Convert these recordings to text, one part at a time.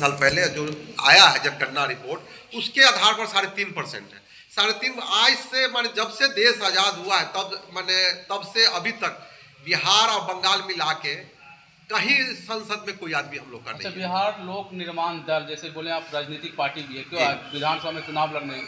साल पहले जो आया है जनगणना रिपोर्ट, उसके आधार पर 3.5% है। 3.5 आज से माने जब से देश आज़ाद हुआ है तब से अभी तक बिहार और बंगाल मिला के कहीं संसद में कोई आदमी हम लोग का नहीं है। बिहार लोक निर्माण दल जैसे बोले आप, राजनीतिक पार्टी भी है, क्यों विधानसभा में चुनाव लड़ने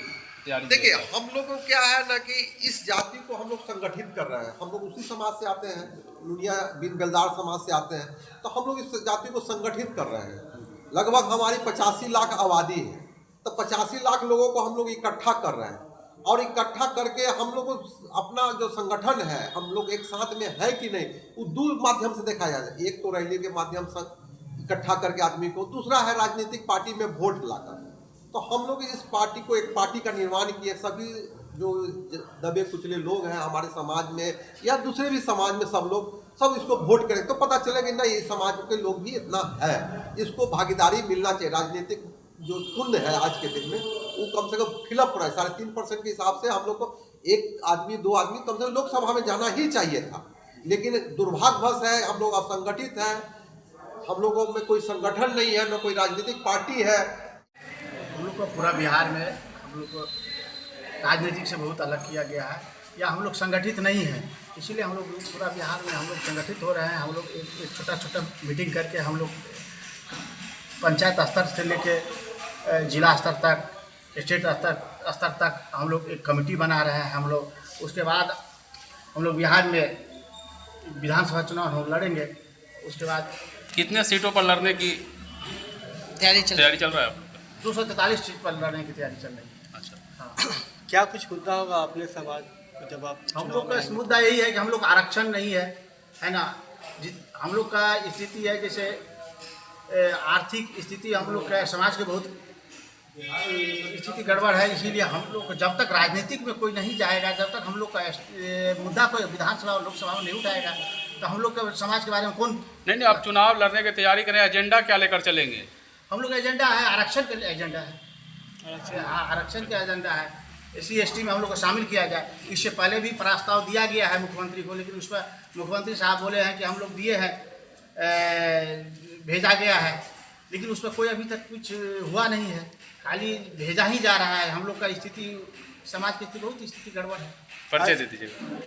तैयारी? देखिए, हम लोगों क्या है ना कि इस जाति को हम लोग संगठित कर रहे हैं। हम लोग उसी समाज से आते हैं, लुनिया बिन बेलदार समाज से आते हैं, तो हम लोग इस जाति को संगठित कर रहे हैं। लगभग हमारी 85 लाख आबादी है, तो 85 लाख लोगों को हम लोग इकट्ठा कर रहे हैं, और इकट्ठा करके हम लोग अपना जो संगठन है, हम लोग एक साथ में है कि नहीं, वो दो माध्यम से देखा जाए। एक तो रैली के माध्यम से इकट्ठा करके आदमी को, दूसरा है राजनीतिक पार्टी में वोट लाकर। तो हम लोग इस पार्टी को एक पार्टी का निर्माण किए। सभी जो दबे कुचले लोग हैं हमारे समाज में या दूसरे भी समाज में, सब इसको वोट करें तो पता चलेगा नहीं, इस समाज के लोग भी इतना है, इसको भागीदारी मिलना चाहिए। राजनीतिक जो शून्य है आज के दिन में, वो कम से कम फिलअप हो रहा है। 3.5% के हिसाब से हम लोग को एक आदमी दो आदमी कम से कम लोकसभा में जाना ही चाहिए था, लेकिन दुर्भाग्यवश है हम लोग असंगठित हैं। हम लोगों में कोई संगठन नहीं है, न कोई राजनीतिक पार्टी है। हम लोग को पूरा बिहार में हम लोग को राजनीतिक से बहुत अलग किया गया है, या हम लोग संगठित नहीं हैं। इसीलिए हम लोग पूरा बिहार में हम लोग संगठित हो रहे हैं। हम लोग एक छोटा मीटिंग करके हम लोग पंचायत स्तर से लेके जिला स्तर तक, स्टेट स्तर तक हम लोग एक कमेटी बना रहे हैं। हम लोग उसके बाद हम लोग बिहार में विधानसभा चुनाव हम लड़ेंगे। उसके बाद कितने सीटों पर लड़ने की तैयारी चल रहा है? 243 सीट पर लड़ने की तैयारी चल रही है। अच्छा, हाँ। क्या कुछ मुद्दा होगा अपने समाज को जब आप? हम लोग का मुद्दा यही है कि हम लोग का आरक्षण नहीं है ना। हम लोग का स्थिति है जैसे आर्थिक स्थिति हम लोग का समाज के बहुत स्थिति गड़बड़ है। इसीलिए हम लोग जब तक राजनीतिक में कोई नहीं जाएगा, जब तक हम लोग का मुद्दा कोई विधानसभा और लोकसभा में नहीं उठाएगा, तो हम लोग के समाज के बारे में कौन नहीं आप चुनाव लड़ने की तैयारी करें, एजेंडा क्या लेकर चलेंगे? हम लोग का एजेंडा है आरक्षण का एजेंडा है। आरक्षण का एजेंडा है। SC/ST में हम लोग को शामिल किया जाए। इससे पहले भी प्रस्ताव दिया गया है मुख्यमंत्री को, लेकिन उस पर मुख्यमंत्री साहब बोले हैं कि हम लोग दिए हैं, भेजा गया है, लेकिन उस पर कोई अभी तक कुछ हुआ नहीं है, खाली भेजा ही जा रहा है। हम लोग का स्थिति, समाज की स्थिति बहुत स्थिति गड़बड़ है। परिचय दे दीजिएगा।